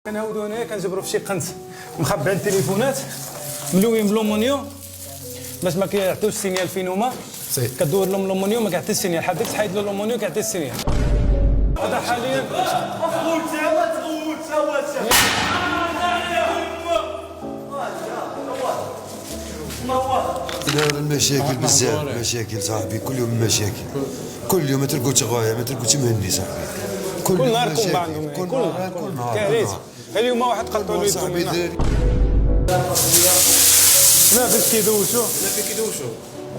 كنعاودو هنايا كنجبروا في شي قنت مخبعين التليفونات ملوين بلومونيوم باش ما كيعطيوش السينيال فين هما. كدور لهم لومونيوم ما كيعطيش السينيال، حدك تحيد له لومونيوم كيعطي السينيال. هذا حاليا المشاكل بزاف، مشاكل صاحبي، كل يوم مشاكل، كل يوم ما تلقوش غايه، ما تلقوش مهني صاحبي. كل نهار كومبا عندهم، كل نهار كارثه. اليوم واحد قطعوا له يدهم هنا. ما فيش كيدوشوا،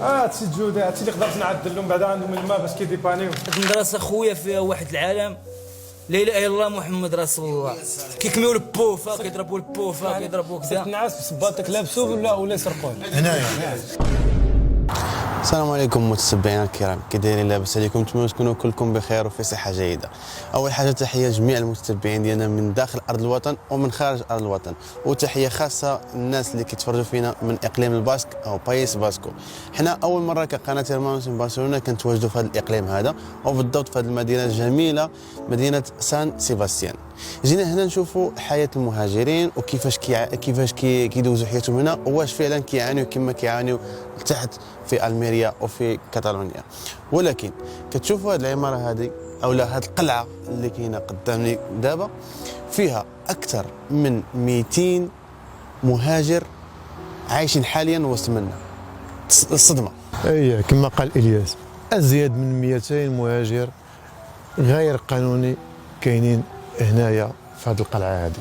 هادشي الجوده، هادشي اللي قدرت نعدل لهم بعدا عندهم الماء باش كيديبانيو. المدرسه خويا فيها واحد العالم لا اله الا الله محمد رسول الله. كيكميو البوفا كيضربوا البوفا كيضربوا كذا. النعاس بصباطك لابسو ولا يسرقوه هنايا. السلام عليكم متتبعينا الكرام، كي دايرين؟ لاباس عليكم؟ نتمنى تكونوا كلكم بخير وفي صحه جيده. اول حاجه تحيه جميع المتتبعين ديالنا من داخل ارض الوطن ومن خارج ارض الوطن، وتحيه خاصه الناس اللي كيتفرجوا فينا من اقليم الباسك او بايس باسكو. حنا اول مره كقناه هرمانوس من برشلونه كنتواجدوا في هذا الاقليم هذا، وبالضبط في هذه المدينه الجميله مدينه سان سيباستيان. جينا هنا نشوفوا حياه المهاجرين وكيفاش كيدوزوا حياتهم هنا، واش فعلا كيعانيوا كما كيعانيوا تحت في الميريا وفي كاتالونيا. ولكن كتشوفوا هذه العماره هذه او لا هذه القلعه اللي كاينه قدامني دابا فيها اكثر من 200 مهاجر عايشين حاليا وسط منا. الصدمه اي كما قال الياس، ازيد من 200 مهاجر غير قانوني كاينين هنايا في هذه القلعه هذه.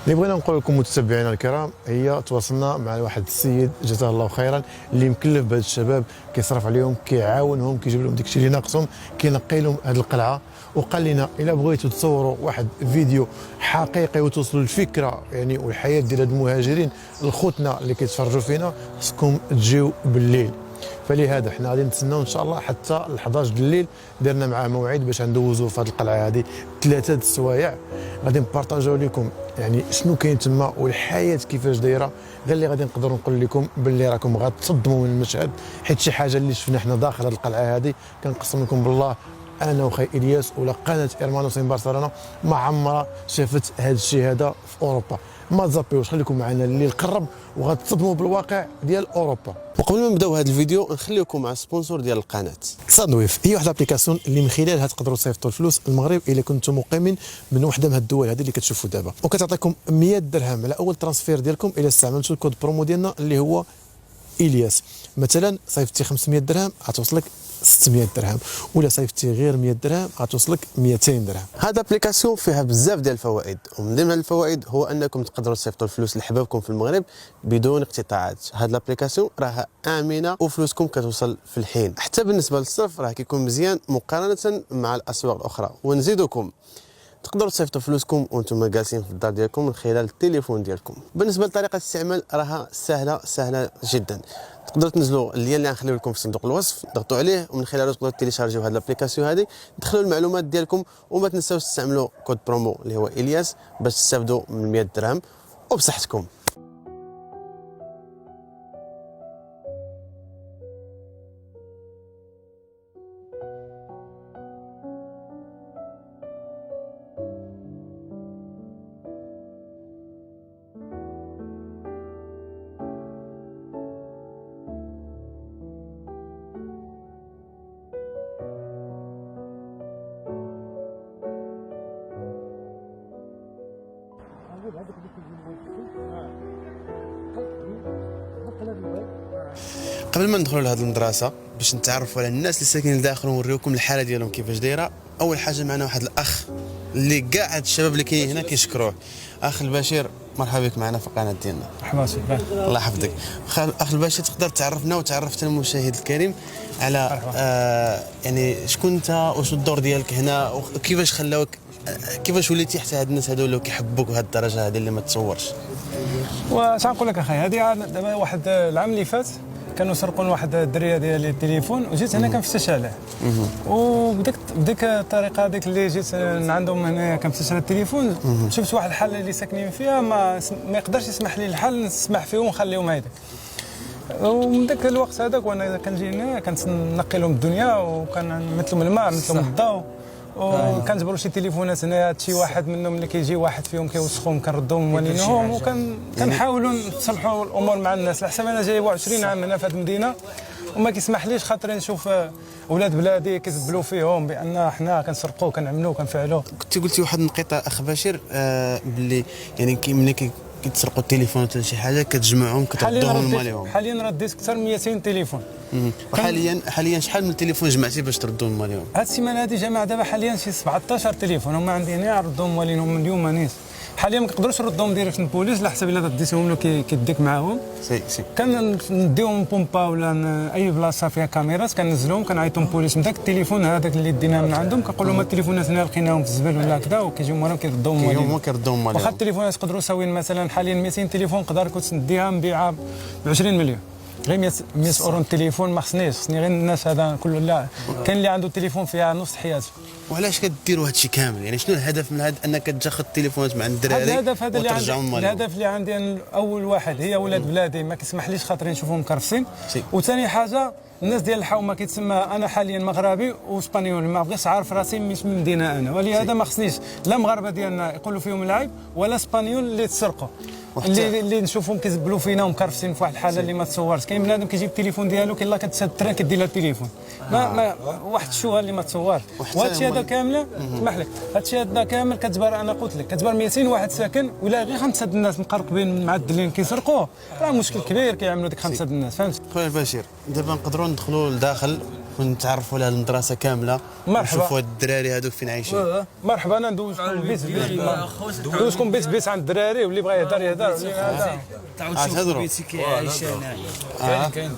اللي بغينا نقول لكم متتبعينا الكرام، هي تواصلنا مع واحد السيد جزاه الله خيرا اللي مكلف بهذا الشباب، كيصرف عليهم، كيعاونهم، كيجيب لهم داكشي اللي ناقصهم، كينقي لهم هذه القلعه. وقال لنا الا بغيتوا تصوروا واحد فيديو حقيقي وتوصلوا الفكره يعني والحياه ديال هاد المهاجرين الخوتنا اللي كيتفرجوا فينا، خصكم تجيو بالليل. فلهذا حنا غادي نتسناو ان شاء الله حتى ل 11 الليل. درنا معاه موعد باش ندوزوا في هذه القلعه هذه 3 السوايع، غادي نبارطاجيو لكم يعني شنو كاين تما والحياه كيفاش دايره. غير اللي غادي نقدر نقول لكم باللي راكم غتصدموا من المشهد، حيت شي حاجه اللي شفنا حنا داخل هذه القلعه هذه كنقسم لكم بالله انا وخي الياس ولا قناه هرمانوس من برشلونه ما عمرها شافت هذا الشيء هذا في اوروبا. ما تزابيوش، خليكم معنا الليل قرب وغتصدموا بالواقع ديال اوروبا. وقبل ما نبداو هذا الفيديو نخليكم مع السبونسور ديال القناه. صادويف هي واحد الابليكاسيون اللي من خلالها تقدروا تصيفطوا الفلوس للمغرب الا كنتم مقيمين من وحده من هاد الدول هذه اللي كتشوفوا دابا، وكتعطيكم 100 درهم على اول ترانسفير ديالكم الا استعملتوا الكود برومو ديالنا اللي هو الياس. مثلا صيفطتي 500 درهم غتوصلك 600 درهم، ولا صيفطتي غير 100 درهم غتوصلك 200 درهم. هذا الابليكاسيون فيها بزاف ديال الفوائد، ومن ضمن الفوائد هو انكم تقدروا تصيفطوا الفلوس لحبابكم في المغرب بدون اقتطاعات. هذا الابليكاسيون راها امنه وفلوسكم كتوصل في الحين. حتى بالنسبه للصرف راه كيكون مزيان مقارنه مع الاسواق الاخرى. ونزيدكم تقدروا تصيفطوا فلوسكم وانتم جالسين في الدار ديالكم من خلال التليفون ديالكم. بالنسبه لطريقه الاستعمال راها سهله جدا. تقدروا تنزلوا اللينك اللي غنخليو لكم في صندوق الوصف، ضغطوا عليه ومن خلاله تقدروا تيليشارجيو هذه الابليكاسيون هذه، دخلوا المعلومات ديالكم وما تنساوش تستعملوا كود برومو اللي هو الياس باش تستافدوا من 100 درهم وبصحتكم. قبل ما ندخلوا لهذه المدرسه باش نتعرفوا على الناس اللي ساكنين لداخل ونوريوكم الحاله ديالهم كيفاش دايره، اول حاجه معنا واحد الاخ اللي كاع هاد الشباب اللي كاين هنا كيشكروه. اخ البشير مرحبا بك معنا في القناه ديالنا. مرحبا سيدي. الله يحفظك. اخ البشير تقدر تعرفنا وتعرفت المشاهد الكريم على يعني شكون انت وشنو الدور ديالك هنا وكيفاش خلاوك كيفاش وليتي حتى هاد الناس هذو كيحبوك بهذه الدرجه هذه اللي ما تصورش؟ واش غنقول لك اخي، هذه دابا واحد العام اللي فات كانوا سرقوا واحد الدريه ديالي التليفون وجيت هنا كنفتش عليه. وبديك الطريقه هذيك اللي جيت عندهم هنا كنفتش على التليفون، شفت واحد الحاله اللي ساكنين فيها ما يقدرش يسمح لي الحال نسمح فيهم ونخليهم هيداك. ومن ذاك الوقت هذاك وانا كنجي هنا كنت نقي لهم الدنيا وكنمثلهم الماء نمثلهم الضوء وكنجبروا شي تليفونات هنايا شي واحد منهم اللي كيجي واحد فيهم كيوسخوهم كنردوهم موالينهم وكنحاولوا نصلحوا الامور مع الناس. على حسب انا جاي 20 عام هنا في هذه المدينه وما كيسمحليش خاطر نشوف اولاد بلادي كيزبلوا فيهم بان حنا كنسرقوا كنعملوا كنفعلوا. كنت قلتي واحد النقطه اخ بشير باللي يعني ملي كيتسرقوا التليفونات ولا شي حاجه كتجمعهم كتردوهم لماليهم. حاليا رديت اكثر من 200 تليفون. وحاليا شحال من تليفون جمعتي باش تردوهم ماليهم؟ هاد السيمانه هادي جمع دابا حاليا شي 17 تليفون هما عندي هنا ردهم موالينهم من اليوم نيت. حاليا ما كنقدروش نردهم ديريكت للبوليس على حسب الا ديتهم له كيديك معاهم. سي كنديهم بومبا ولا اي بلاصه فيها كاميرات كنزلهم كنعيطوا للبوليس من داك التليفون هذاك اللي ديناه من عندهم كنقول لهم التليفونات هنا لقيناهم في الزبل ولا كذا وكيجيو موراهم كيردوهم مواليهم. واخا التليفونات يقدروا ساويين مثلا حاليا 200 تليفون نقدر كنت نديها نبيعها ب 20 مليون. غير 100 اورو التليفون ما خصنيش غير الناس هذا كله. لا كاين اللي عنده تليفون فيها نص حياته. وعلاش كديروا هذا الشيء كامل؟ يعني شنو الهدف من هذا انك تاخذ التليفونات مع الدراري الهدف هذا اللي وترجعهم مالهم؟ الهدف اللي عندي أنا اول واحد هي ولاد بلادي ما كيسمحليش خاطر نشوفهم مكرفسين. وثاني حاجه الناس ديال الحومه كيتسمى انا حاليا مغربي واسبانيول ما بغيتش عارف راسي مش من مدينه انا ولهذا ما خصنيش لا مغاربه ديالنا يقولوا فيهم العيب ولا اسبانيول اللي تسرقوا اللي نشوفهم كيزبلوا فينا ومكرفسين في واحد الحاله اللي ما تصورش. كاين بنادم كيجيب التليفون ديالو كاين لا كتسد التران كدير لها التليفون ما واحد الشوهه اللي ما تصورش. وهذا الشيء هذا كامله اسمح لي هذا الشيء هذا كامل كتجبر انا قلت لك كتجبر 200 واحد ساكن ولا غير 5 الناس مقرقبين معدلين كيسرقوه راه مشكل كبير كيعملوا ديك 5 الناس فهمت. خويا البشير دابا نقدروا ندخلوا لداخل ونتعرفوا على المدرسه كامله ونشوفوا هاد الدراري هادوك فين عايشين. مرحبا انا ندوزكم بيت بيت عند الدراري واللي بغى يهضر يهضر واللي هذا تعاودوا بيتي كيعيش هنايا. كاين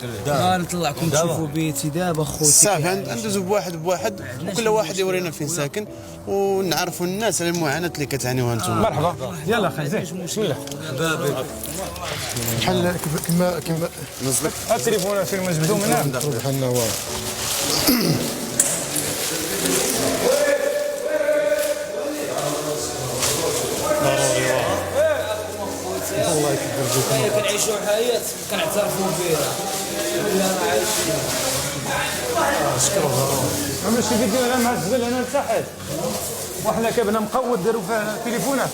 نطلعكم تشوفوا بيتي دابا خوتي صافي ندوزوا بواحد وكل واحد يورينا فين ساكن ونعرفوا الناس على المعاناه اللي كتعانيوها انتم. مرحبا يلا اخي زين بسم الله. بحال كما نزلك التليفون فين مجبدو من هنا بحال النوار. الله يكبر جوكم. كنعيشوا حياه كنعترفوا بها ولا راه عايشين. عمرو شي فيديو انا مع الزبل انا لتحت وحنا كابنا مقود داروا فيها تليفونات.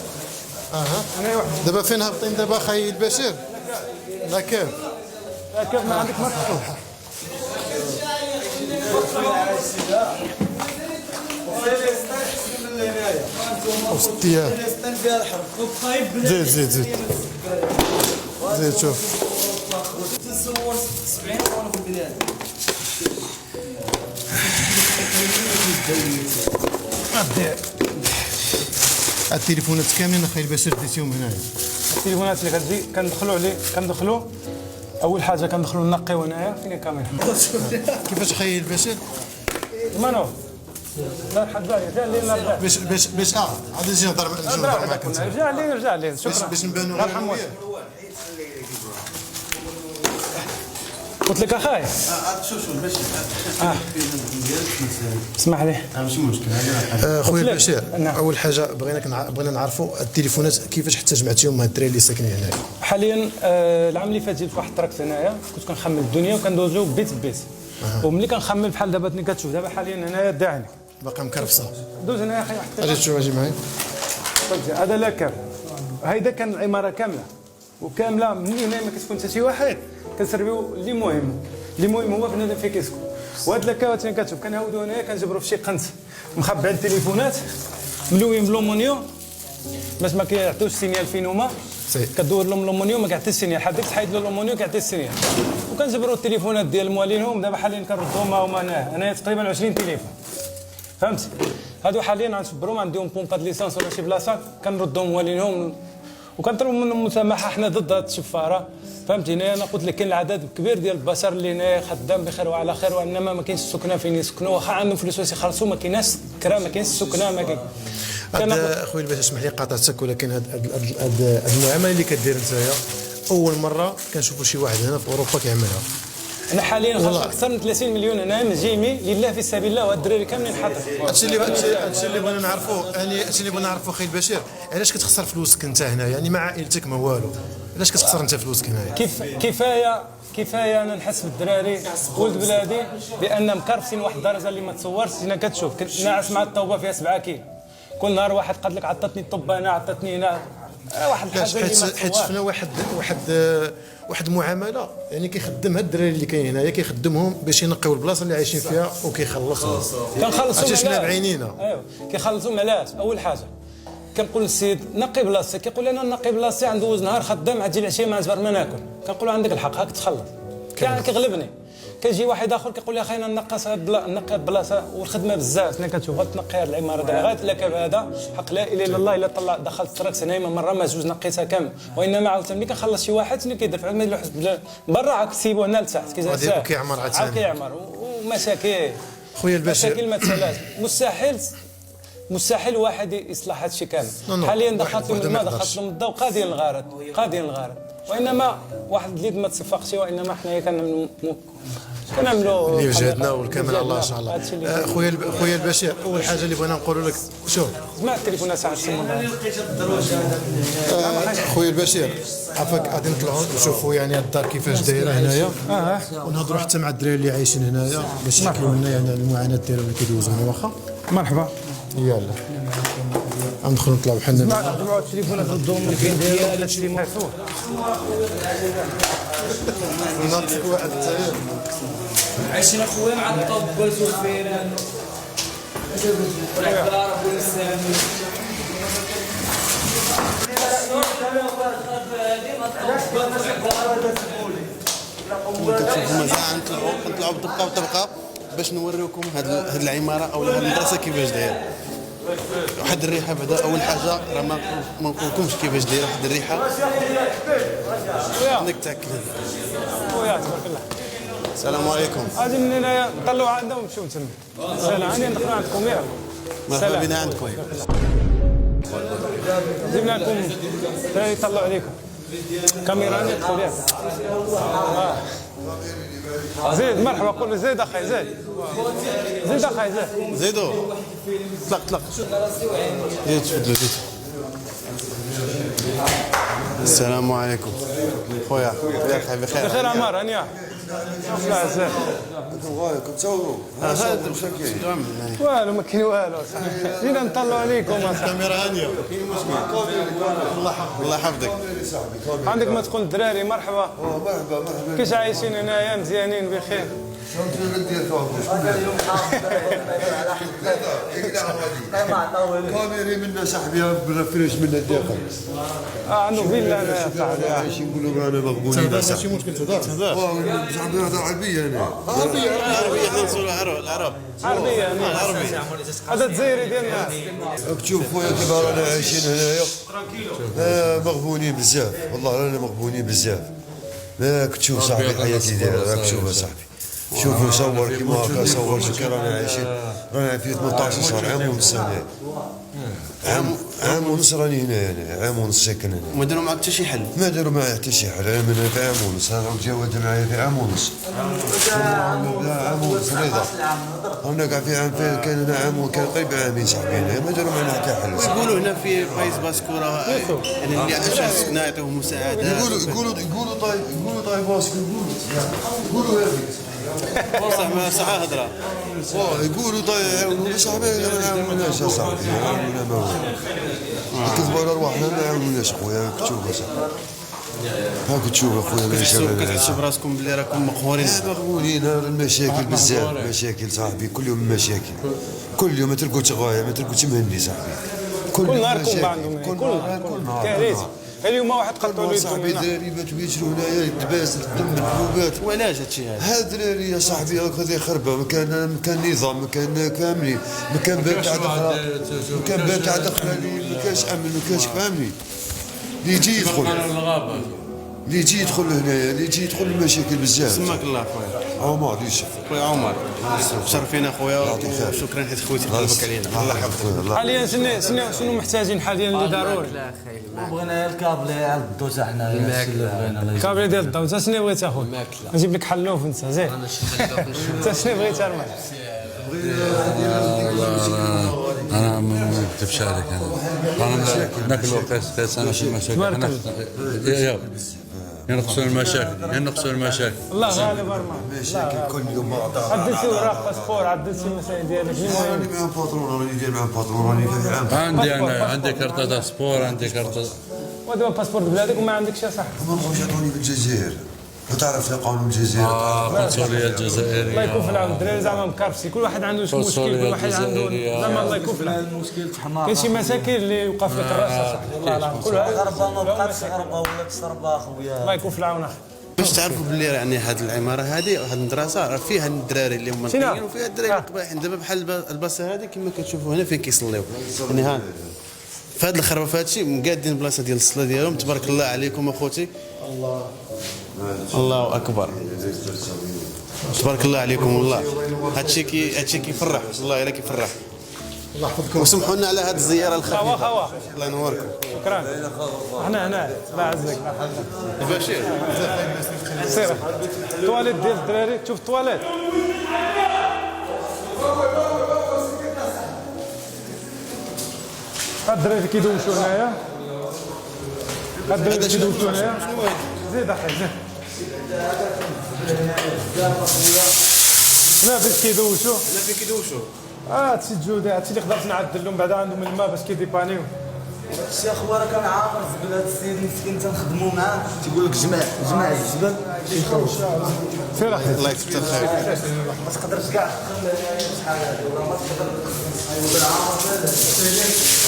دابا فين هابطين دابا خاي البشير؟ لا كيف ما عندك ما تفتح وستيات زيد زيد شوف تصور 70 اورو في البلاد. التليفونات كاملين اخي البشير ديتيهم هنايا. التليفونات اللي كتجي كندخلوا اول حاجه كندخلوا نقيو هنايا فين الكاميرا. كيفاش خاي البشير؟ مانو لا حد بالي رجع لي نرجع باش عاد نجي نهضر معاك انت. رجع لي شكرا باش نبانوا غير قلت لك اخاي شوف البشير اسمح لي ماشي مشكل. خويا البشير اول حاجه بغينا نعرفوا التليفونات كيفاش حتى جمعتيهم مع الدراري اللي ساكنين هنايا. حاليا العام اللي فات جيت في واحد التراكت هنايا كنت كنخمل الدنيا وكندوزو بيت بيت. وملي كنخمل بحال دابا كتشوف دابا حاليا هنايا داعني باقا مكرفصه. دوز هنايا اخي واحد اجي تشوف اجي معايا. هذا لا كان هيدا كان العماره كامله وكامله من هنا ما كتكون حتى شي واحد كنسربيو اللي مهم هو بنادم فين كيسكن. وهاد لاكاوات فين كتشوف كنهاودو هنايا كنجبروا في شي قنت مخبعين التليفونات ملوين بلومونيوم باش ما كيعطيوش السينيال فين هما. كدور لهم لومونيوم ما كيعطيش السينيال حدك تحيد له لومونيوم كيعطي السينيال. وكنجبروا التليفونات ديال موالينهم دابا حاليا كنردوهم هما هنايا تقريبا 20 تليفون فهمتي. هادو حاليا غنشبرهم عندهم بومبا ليسانس ولا شي بلاصه كنردوهم موالينهم وكنطلبوا منهم مسامحه. حنا ضد هاد الشفاره فهمتي. هنايا انا قلت لك كاين العدد كبير ديال البشر اللي هنايا خدام بخير وعلى خير وانما ما كاينش السكنه فين يسكنوا واخا عندهم فلوس واش يخلصوا ما كايناش كرا ما كاينش السكنه ما كاين. اخويا الباشا اسمح لي قاطعتك ولكن هاد المعامله اللي كدير نتايا اول مره كنشوفوا شي واحد هنا في اوروبا كيعملها. انا حاليا خرج اكثر من 30 مليون هنا مجيمي لله في سبيل الله وهاد الدراري كاملين حاضر. هادشي اللي بغينا نعرفوا يعني هادشي اللي بغينا نعرفوا اخي البشير علاش كتخسر فلوسك انت هنا يعني مع عائلتك ما والو. علاش كتخسر انت فلوسك هنايا؟ كفايه انا نحس بالدراري ولد بلادي بان مكرفسين واحد الدرجه اللي ما تصورش. انا كتشوف كنت ناعس مع الطوبه فيها 7 كيلو، كل نهار واحد قال لك عطتني الطوبه هنا عطتني هنا، واحد الحاجه اللي ما حيت شفنا واحد المعامله، يعني كيخدم هاد الدراري اللي كاين هنايا كيخدمهم باش ينقيو البلاصه اللي عايشين فيها وكيخلصهم. كنخلصوا شفنا بعينينا. ايوا كيخلصوا علاش؟ اول حاجه كنقول للسيد نقي بلاصتي، كيقول انا نقي بلاصتي ندوز نهار خدام عاد تجي العشيه ما نجبر ما ناكل. كنقول عندك الحق هاك تخلص، كيغلبني. كيجي واحد اخر كيقول لي اخي انا نقص نقي البلاصه والخدمه بزاف. انا كتشوف تنقي هذه العماره غايه لك هذا حق لا اله الا الله. الا طلع دخلت التراكس هنا مره ما جوج نقيتها كامل، وانما عاوتاني ملي كنخلص شي واحد اللي كيدفع ما يلوحش برا عاك تسيبوه هنا لتحت كيعمر عاد كيعمر ومشاكل. خويا الباشا مشاكل ما تسالاش. مستحيل واحد يصلح هذا الشيء كامل. حاليا دخلت لهم الماء دخلت لهم الضوء قاضيين الغارض وانما واحد اليد ما تصفقش، وانما حنايا كنعملوا اللي بجهدنا والكامل الله ان شاء الله. خويا البشير، اول حاجه اللي بغينا نقولوا لك شوف سمعت التليفون ساعه السيمون. خويا البشير عافاك غادي نطلعوا نشوفوا يعني الدار كيفاش دايره هنايا، ونهضروا حتى مع الدراري اللي عايشين هنايا باش يحكيو لنا يعني على المعاناه ديالهم اللي كيدوزوا هنا. واخا مرحبا. يلا ندخلوا نطلعوا بحالنا. جمعوا التليفونات ضدهم اللي كاين داير ولا تسليموا عفوا. ناطق واحد عايشين اخويا مع الطب والفيران والعقارب والسامي. كتشوفوا مزال نطلعوا بطبقه بطبقه باش نوريوكم هاد العماره او هاد المدرسه كيفاش دايره. واحد الريحه بعدا اول حاجه راه ما نقولكمش كيفاش دايره واحد الريحه عندك تاكل. خويا تبارك الله. السلام عليكم. غادي من هنايا نطلعوا عندهم ونمشيو تما. سلام. غادي ندخلوا عندكم ياك. مرحبا بنا عندكم. جبنا لكم يطلعوا عليكم كاميرا ندخل ياك. زيد مرحبا. قول زيد اخي زيد اخي زيدوا طلق زيد تفضلوا زيد. السلام عليكم خويا. بخير بخير عمار هانيه. لا زين غايه كتصوروا هذا مشاكل والو ما كاين والو. جينا نطلعوا عليكم الكاميرا هانيه. الله يحفظك. عندك ما تقول الدراري مرحبا. مرحبا كيش عايشين هنايا؟ مزيانين بخير. كاميري منا صاحبي بلا فريش منا الداخل. عنده فيلا انا صاحبي. عايشين نقولوا انا مغبونين. ماشي مشكل تهضر. صاحبي هذا عربيه انا. عربيه حنا نسولوا العرب. عربيه هذا الجزائري ديالنا. تشوف خويا كيف رانا عايشين هنايا مغبونين بزاف، والله رانا مغبونين بزاف. راك تشوف صاحبي حياتي دايره، راك تشوف صاحبي. شوفوا صور كيما هكا صور شو كي رانا عايشين. رانا في 18 شهر عام ونص هنا. عام ونص راني هنا انا، عام ونص ساكن هنا. ما داروا معك حتى شي حل؟ ما داروا معايا حتى شي حل. انا من في عام ونص، هذا تجاوز معايا في عام ونص. عام ونص رضا. انا كاع في عام كان هنا عام كان قريب عامين صاحبي هنا، ما داروا معنا حتى حل. يقولوا هنا في بايس باسكوره يعني اللي عندهم سكنه يعطيهم مساعدات. يقولوا طيب باسكو يقولوا هذيك. صح هضره. يقولوا يعاونونا صاحبي ما يعاونوناش صاحبي. يعاونونا ما كذبوا على رواحنا ما يعاونوناش خويا. تشوف اصاحبي هاك تشوف اخويا كتحسوا براسكم بلي راكم مقهورين؟ مقهورين. المشاكل بزاف مشاكل صاحبي. كل يوم مشاكل، كل يوم ما تلقوش غايه ما تلقوش مهني صاحبي. كل نهار كومبا عندهم. كل نهار كارثه. اليوم واحد قطعوا له صاحبي الدراري باتوا يجروا هنايا الدباس الدم الذنوبات. وعلاش هادشي هذا؟ هاد الدراري يا صاحبي هكذا خربه. مكان نظام، مكان كاملين، مكان باب تاع دخله، مكان باب تاع دخله اللي ما كاش امن ما كاش فهمني. اللي يجي يدخل اللي يجي يدخل هنايا، اللي يجي يدخل المشاكل بزاف. سماك الله خويا عمر يوسف. خويا عمر شرفينا خويا وشكرا حيت خويتي طلبك علينا. الله يحفظك. حاليا شنو محتاجين حاليا اللي ضروري؟ بغينا الكابل على الدوسه حنا الكابل ديال الضوء. شنو بغيت اخويا؟ نجيب لك حلوف انت زين. انت شنو بغيت ارمح؟ انا ما نكذبش عليك، انا ناكلوا قيس انا في المشاكل. ينقصوا المشاكل. الله غالب ارمى. مشاكل كل يوم مع بعض. عدلتي وراق باسبور، عدلتي المسائل ديالك. راني معاهم باترون، راني ندير معاهم باترون، راني فاهم. عندي كارت باسبور، عندي كارت. ودابا باسبور بلادك وما عندكش يا صاحبي. ما بغاوش يعطوني في الجزائر. وتعرف قانون الجزائر. القنصليه الجزائريه. الله يكون في العون، الدراري زعما مكرفسي، كل واحد عنده شي مشكل، كل واحد عنده زعما الله يكون في العون. المشكل تحماق. كاين شي مساكن اللي يوقف لك الراس يا صاحبي، والله العظيم كل واحد غربه ما بقاتش غربه ولات شربه اخويا. الله يكون في العون اخي. باش تعرفوا باللي يعني هذه العماره هذه وهذه المدرسه راه فيها الدراري اللي هما نقيين وفيها الدراري اللي قباحين. دابا بحال البلاصه هذه كما كتشوفوا هنا فين كيصليو، يعني ها في هذه الخربه في هذا الشيء مقادين البلاصه ديال الصلاه ديالهم. تبارك الله عليكم اخوتي، الله اكبر، تبارك الله عليكم. والله هادشي كيفرح، والله الا كيفرح. الله يحفظكم. وسمحوا لنا على هذه الزياره الخفيفه. خوا الله ينوركم. شكرا. هنا الله يعزك. البشير سير الطواليت ديال الدراري، تشوف الطواليت. هاد الدراري كيدوشوا هنايا، هاد الدراري كيدوشوا هنايا. زيد اخي زيد. هنا فاش كيدوشوا، هنا فين كيدوشوا. هادشي الجودة، هادشي اللي قدرت نعدل لهم، بعدا عندهم الماء باش كيديبانيو. الشيخ اخويا راه كان عامر الزبل، هذا السيد مسكين تنخدموا معاه تيقول لك جمع الزبل يخرج. سير اخي. الله يكثر خير. ما تقدرش كاع تخدم شحال هذه ولا ما تقدر بالعامر.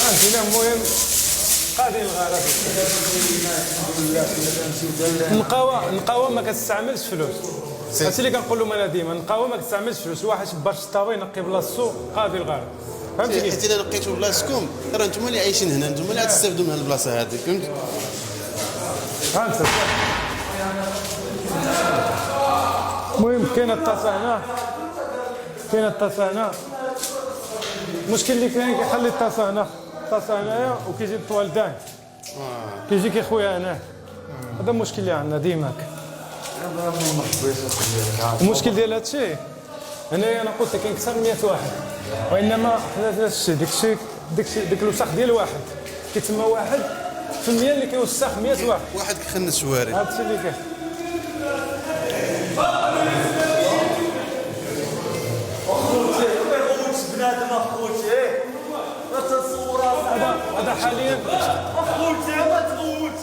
عندنا المهم قاضي الغرض. النقاوه ما كتستعملش فلوس. هادشي اللي كنقول لهم انا ديما، النقاوه ما كتستعملش فلوس. الواحد شبر شطاوي ينقي بلاصتو، قاضي الغرض. فهمتي كيف؟ حيت الا لقيتوا بلاصتكم راه نتوما اللي عايشين هنا، نتوما اللي غتستافدوا من هذه البلاصه هذه، فهمت؟ هانت المهم كاين الطاسه هنا، المشكل اللي كاين كيخلي الطاسه هنايا وكيجي الطوالدان كيجي خويا هنا. هذا المشكل اللي عندنا ديما. المشكل ديال هذا الشيء هنايا انا قلت لك كاين اكثر من 100 واحد، وانما حنا هذا الشيء ديك الوسخ ديال واحد كيتسمى 1% اللي كيوسخ 100 واحد. واحد كيخنس شوارع. هذا الشيء اللي كاين. بنادم اخوتي ما تصور هذا حاليا اخوتي ما تغوت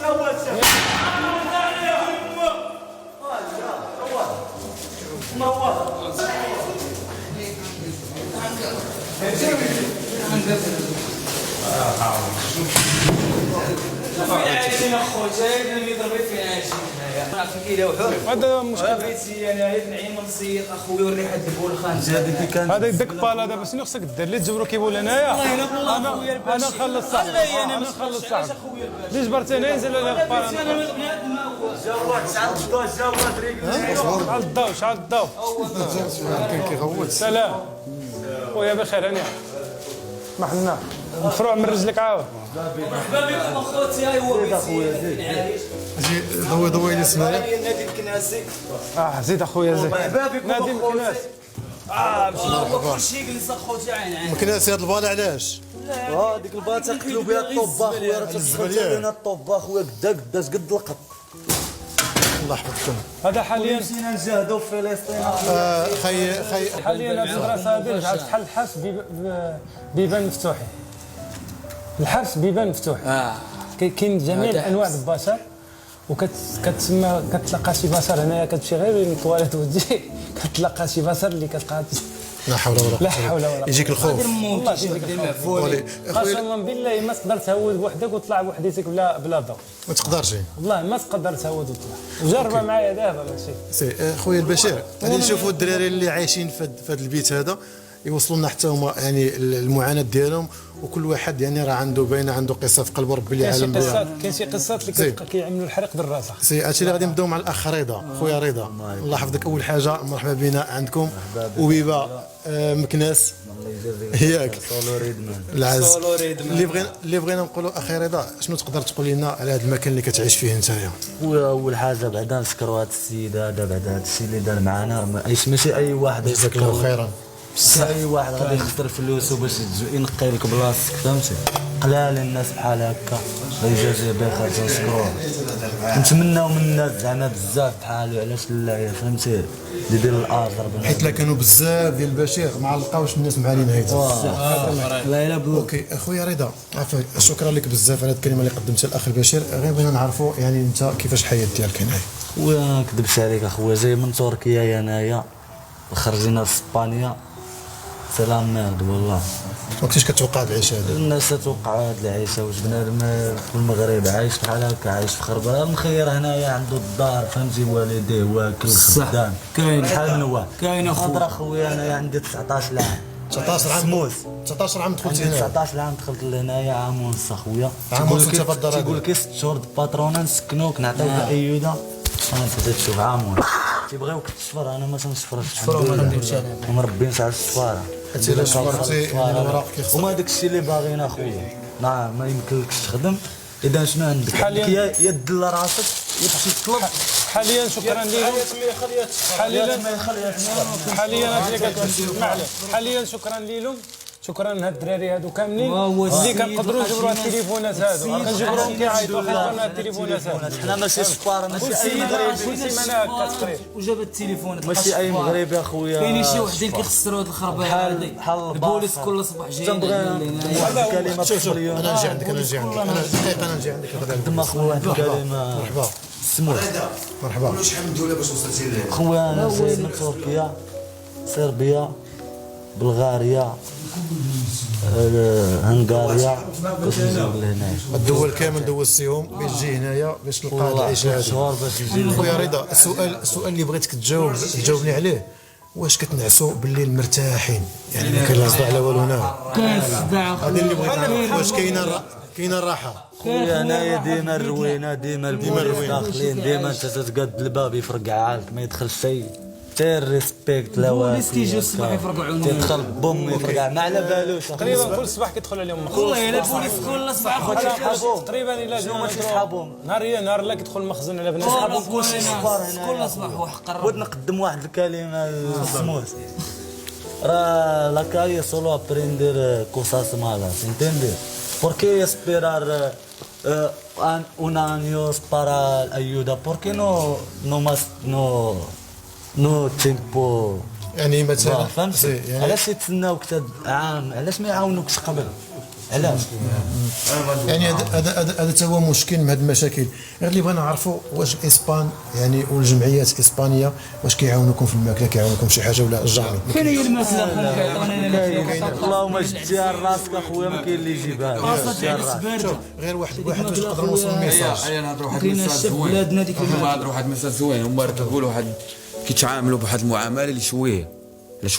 هذا مشكل. بغيتي انا نعيم نصيط اخويا والريحه البول خانجه هذيك كانت هذا يدك بالا دابا شنو خصك دير؟ اللي تجبرو كيقول هنايا انا نخلص صاحبي، انا نخلص صاحبي. اللي جبرتي هنا ينزل على البالا. شعل الضوء كان كيغوت. سلام خويا بخير. هاني ما حنا مفروع من رجلك عاود. مرحبا بكم اخوتي. هاي هو بيتي ضوي لي سنايا. نادي الكناسي. زيد اخويا زيد. مرحبا بكم نادي اخوتي. الكناس. كلشي جلس اخوتي عين مكناس هاد البالا علاش؟ ديك البالا تاكلوا بها الطوبه اخويا، راه تدخل لنا الطوبه اخويا قداش قد القط. الله يحفظكم. هذا حاليا مشينا نجاهدوا في فلسطين. خي حاليا هذه المدرسه هذه رجعت بحال الحبس بيبان مفتوحين. الحبس بيبان مفتوح. كاين جميع الانواع البشر، وكتسمى كتلقى شي بشر هنايا كتمشي غير للطواليت وتجي كتلقى شي بشر اللي كتلقى لا حول ولا قوه. لا حول ولا قوه. يجيك الخوف. والله يجيك الخوف. قسما بالله ما تقدر تهود بوحدك وتطلع بوحديتك بلا ضوء. ما تقدرش. والله ما تقدر تهود وتطلع. وجربها معايا دابا ماشي. سي خويا البشير، غادي نشوفوا الدراري اللي عايشين في هذا البيت هذا يوصلوا لنا حتى هما يعني المعاناه ديالهم، وكل واحد يعني راه عنده قصه في قلب ربي اللي عالم بها. كاين شي قصات اللي كيعملوا الحريق بالراسخ. سي هادشي اللي غادي نبداو مع الاخ رضا. خويا رضا الله يحفظك، اول حاجه مرحبا بنا عندكم. وبيبا مكناس ياك العز اللي بغينا نقولوا اخي رضا، شنو تقدر تقول لنا على هذا المكان اللي كتعيش فيه نتايا؟ اول حاجه بعدا نشكروا هذا السيد هذا، بعد هذا الشيء اللي دار معنا، ماشي اي واحد جزاك الله خيرا. اي واحد غادي يخسر فلوسه باش ينقي لك بلاصتك فهمتي. قلال الناس بحال هكا الله يجازيه بخير تنشكروه. نتمناو من الناس زعما بزاف بحالو علاش لا فهمتي اللي يدير الاجر حيت لا كانوا بزاف ديال البشير ما لقاوش الناس مع لي نهايتها. لا الا اوكي اخويا رضا عفاك شكرا لك بزاف على هذه الكلمه اللي قدمتها الاخ البشير. غير بغينا نعرفوا يعني انت كيفاش الحياه ديالك هنايا. خويا كذبت عليك اخويا جاي من تركيا انايا خرجنا لاسبانيا سلام ماد والله. وقتاش كتوقع هذا العيش هذا؟ الناس تتوقع هاد العيشه واش بنادم في المغرب عايش بحال هكا عايش في خربه. المخير هنايا عنده الدار فهمتي والديه واكل خدام كاين بحال من هو كاين اخويا. خويا انايا عندي 19 عام 19 عام سموس 19 عام دخلتي عندي هنا 19 عام دخلت لهنايا عام ونص اخويا. عام ونص انت في الدار تيقول لك 6 شهور باترونا نسكنوك نعطيوك ايوده انا بديت تشوف عام ونص تيبغيوك تشفر. انا ما تنشفرش ما نديرش انا ومربين على الصفاره انت الا شفرتي يعني الوراق كيخسر. وما داك الشيء اللي باغينا اخويا. نعم ما يمكنلكش تخدم اذا شنو عندك يا دل راسك يا تمشي تطلب. حاليا شكرا لكم. حاليا حاليا شكرا لهم. شكرا لهاد الدراري هادو كاملين اللي كنقدروا نجبروا هاد التليفونات هادو كنجبروهم كيعيطوا خاصنا هاد التليفونات هادو. حنا ماشي سفاره ماشي اي مغربي سيمانه هكا تقريبا وجاب التليفونات ماشي اي مغربي اخويا. كاينين شي وحدين كيخسروا هاد الخربه هادي البوليس كل صباح جاي واحد الكلمه شوف انا نجي عندك انا نجي عندك قدم اخويا واحد الكلمه. مرحبا سموح مرحبا. شحال من دوله باش وصلتي لهنا؟ خويا انا جاي من تركيا صربيا بلغاريا هنغاريا باش نجي لهنا. الدول كامل دوزتيهم باش تجي هنايا باش تلقى هذا العيش هذا. شهور باش نجي. خويا رضا السؤال اللي بغيتك تجاوبني عليه واش كتنعسوا بالليل مرتاحين يعني ما كاين لا صداع لا والو هنا؟ كاين الصداع هذا اللي بغيت نعرف واش كاينه الراحه. خويا انايا ديما الروينه ديما البوليس داخلين ديما انت تتقاد الباب يفرقع عالك ما يدخلش شيء حتى الريسبكت لا والو. البوليس كيجيو الصباح يفرقعوا عيونهم. تدخل بوم يفرقع ما على بالوش تقريبا كل صباح كيدخل عليهم مخزن. والله الا البوليس كل صباح تقريبا الا جاو يسحبهم نهار لا كيدخل المخزن على بنات كل صباح وحق بغيت نقدم واحد الكلمه للسموس. راه لا calle solo aprender cosas malas, ¿entiendes? ¿Por qué esperar un año para ayuda? ¿Por qué no tiempo? يعني مثلا فهمتي علاش يتسناوك عام علاش ما يعاونوكش قبل علاش؟ يعني هذا هو مشكل من هذه المشاكل. غير اللي بغينا نعرفوا واش الاسبان يعني والجمعيات الاسبانيه واش كيعاونوكم في الماكله كيعاونوكم شي حاجه ولا الجامي؟ كاين هي المساله كيعطيونا اللهم جدي راسك اخويا ما كاين اللي يجيبها لك. غير واحد باش نقدر نوصل الميساج. انا نهضر واحد كاين الميساج الشاب زوين. بلادنا ديك نهضر واحد الميساج زوين. هما كيقولوا واحد كيتعاملوا بواحد المعامله اللي شويه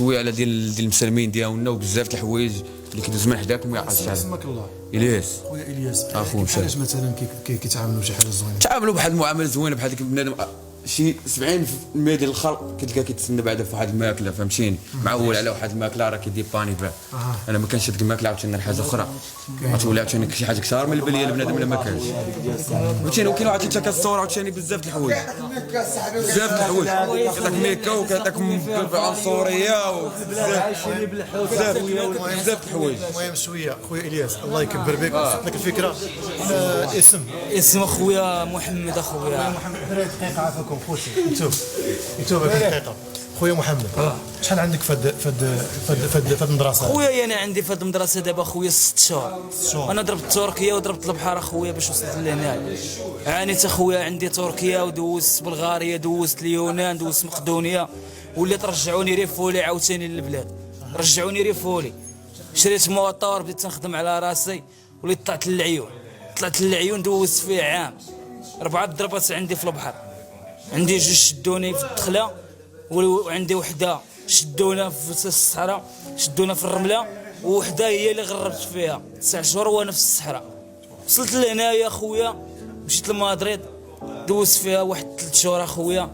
على ديال المسلمين ديالنا وبزاف د الحوايج اللي كيدوز من حداك وما يعرفش عليهم. اسمك الله الياس خويا الياس. اخو علاش مثلا كيتعاملوا بشي حاجه زوينه؟ تعاملوا بواحد المعامله زوينه بحال ديك بنادم شي 70% ديال الخلق كتلقى كيتسنى بعدا في واحد الماكله فهمتيني معول على واحد الماكله راه كيديباني بها. انا ما كانش هذيك الماكله عاوتاني حاجه اخرى غتولي عاوتاني شي حاجه كثار من البليه البنادم الا ما كانش فهمتيني. وكاين واحد اللي كتصور عاوتاني بزاف د الحوايج كيعطيك ميكا وكيعطيك عنصريه وبزاف د الحوايج. المهم شويه خويا الياس الله يكبر بك وصلتك الفكره. اسم اخويا محمد اخويا محمد دقيقه عافاكم خوتي انتم دقيقه. خويا محمد شحال عندك فد المدرسه؟ خويا انا عندي في هذه المدرسه دابا خويا 6 شهور. انا ضربت تركيا وضربت البحر اخويا باش وصلت لهنا. عانيت اخويا عندي تركيا ودوزت بلغاريا دوزت اليونان دوزت مقدونيا وليت رجعوني ريفولي عاوتاني للبلاد. رجعوني ريفولي شريت موطور بديت نخدم على راسي وليت طلعت للعيون دوزت فيه عام 4 ضربات عندي في البحر. عندي 2 شدوني في الدخله وعندي وحده شدونا في الصحراء شدونا في الرمله ووحده هي اللي غربت فيها 9 شهور وانا في الصحراء. وصلت لهنايا خويا مشيت لمدريد دوزت فيها واحد 3 شهور اخويا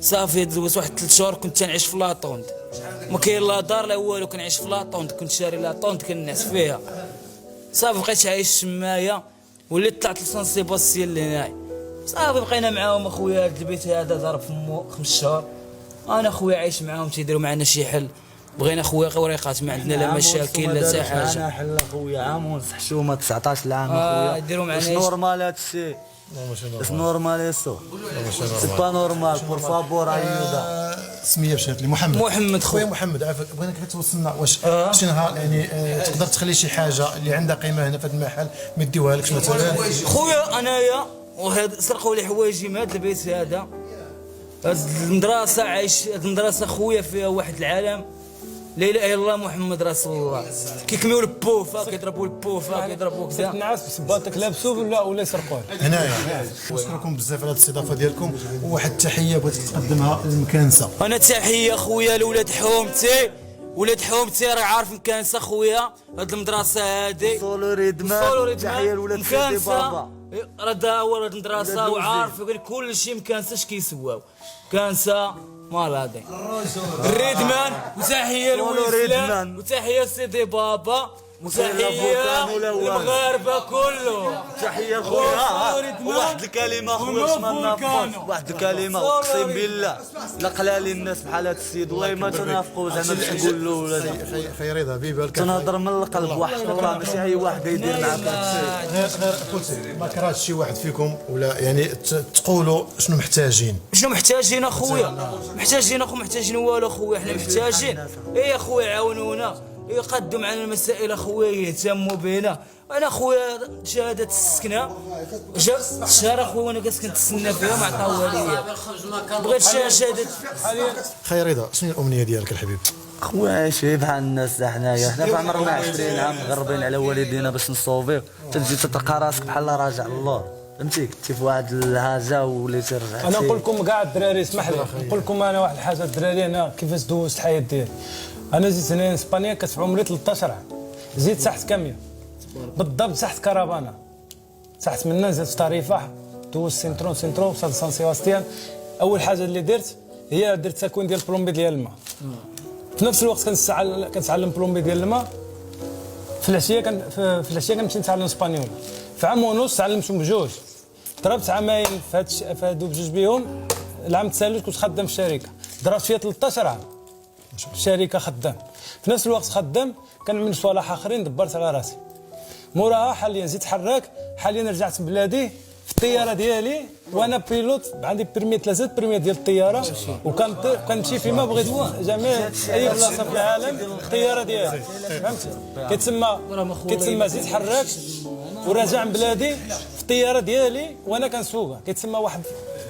صافي. دوزت واحد 3 شهور كنت تنعيش في لاطوند ما كاين لا دار لا والو كنعيش في لاطوند كنت شاري لاطوند كنعس فيها صافي. بقيت عايش تمايا وليت طلعت لسان سيباستيان لهنايا صافي. بقينا معاهم اخويا هاد البيت هذا ضرب فمو 5 شهور. انا اخويا عايش معاهم تيديروا معنا شي حل بغينا خويا وريقات، ما عندنا لا مشاكل لا حتى حاجه. معنا حل خويا عام ونص حشومه 19 عام ديروا خويا. معنا واش نورمال هادشي؟ واش نورمال يسو؟ سي با نورمال بور فابور ايودا. سميه باش لي محمد. محمد خويا محمد، عافاك بغيناك غير توصلنا واش شي نهار يعني تقدر تخلي شي حاجه اللي عندها قيمه هنا في هذا المحل ما يديوها لكش مثلا؟ خويا انايا وهاد سرقوا لي حوايجي من هذا البيت هذا. هاد المدرسه عايش، هاد المدرسه خويا فيها واحد العالم لا اله الا الله محمد رسول الله. كيكميو البوفا كيضربوا البوفا كيضربوا كذا. الناس بسباطك لابسو ولا يسرقوه. هنايا نشكركم بزاف على هذه الاستضافه ديالكم، وواحد التحيه بغيت تقدمها للمكانسه. انا تحيه خويا لولاد حومتي، ولاد حومتي راه عارف مكانسه خويا. هاد المدرسه هادي صولو ريدمان، تحيه لولاد سيدي بابا. راه داور هاد المدرسه وعارف كل شيء مكانسه اش كيسواو. كانسه مالادي الريدمان، وتحيه لولاد وتحيه سيدي بابا، وتحيه للمغاربه كله. تحيه خويا. واحد الكلمه خويا باش ما نافقوش، واحد الكلمه اقسم بالله لا قلالي الناس بحال هذا السيد والله ما تنافقوا زعما باش نقول له ولادي. خي رضا حبيبي تنهضر من القلب، واحد راه ماشي اي واحد يدير معاك هذا الشيء. غير قلت ما كرهتش شي واحد فيكم ولا يعني تقولوا شنو محتاجين؟ شنو محتاجين اخويا؟ محتاجين والو اخويا، حنا محتاجين اي اخويا عاونونا يقدم معنا المسائل اخويا يهتموا بنا. انا اخويا شهاده السكنه شهر اخويا وانا كنت نتسنى فيها ما عطاوها ليا. بغيت شهاده. خي رضا شنو الامنيه ديالك الحبيب؟ خويا عايشين بحال الناس حنايا، حنا في عمرنا 20 عام مغربين على والدينا باش نصوفيو، تجي تلقى راسك بحال راجع الله، فهمتي؟ كنتي في واحد الهاجه وليتي رجعتي. انا نقول لكم كاع الدراري، اسمح لي نقول لكم انا واحد الحاجه. الدراري انا كيفاش دوزت الحياه ديالي. انا زدت هنا اسبانيا كانت في عمري 13 عام، زدت تحت كاميون بالضبط تحت كرفانه، تحت منا زدت في طريفه، دوزت سينترون وصلت سان سيباستيان. اول حاجه اللي درت هي درت تكوين ديال البلومبي ديال الماء. في نفس الوقت كنتعلم بلومبي ديال الماء. في العشيه كنمشي نتعلم اسبانيول. في عام ونص تعلمتهم بجوج. ضربت عامين في هادو بجوج بيهم. العام الثالث كنت خدام في الشركه، ضربت فيها 13 عام في الشركه خدام. في نفس الوقت خدام كنعمل صوالح اخرين، دبرت على راسي. موراها حاليا زيد حراك، حاليا رجعت بلادي في الطياره ديالي وانا بيلوت، عندي بريمي 3 بريمي ديال الطياره، وكنمشي فيما بغيت جميع اي بلاصه في العالم الطياره ديالي، فهمتي؟ كيتسمى زيد حراك وراجع من بلادي في الطياره ديالي وانا كنسوقها. كيتسمى واحد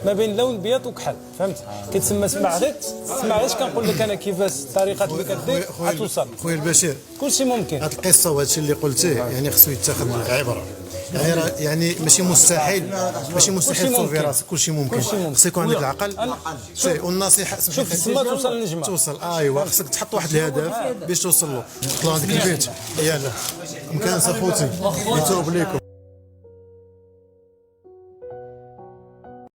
ما بين لون بيض وكحل، فهمت؟ كيتسمى اسمع غير كنقول لك انا كيفاش الطريقه اللي كدير غتوصل. خويا البشير كلشي ممكن. هاد القصه وهذا الشيء اللي قلتيه يعني خصو يتاخذ عبره. يعني ماشي مستحيل تصوفي راسك، كلشي ممكن. خص يكون عندك العقل والنصيحه. شوف تسمى توصل للنجمه، توصل ايوا خصك تحط واحد الهدف باش توصل له. طلع عندك البيت يلا مكانس اخوتي يتوب ليكم.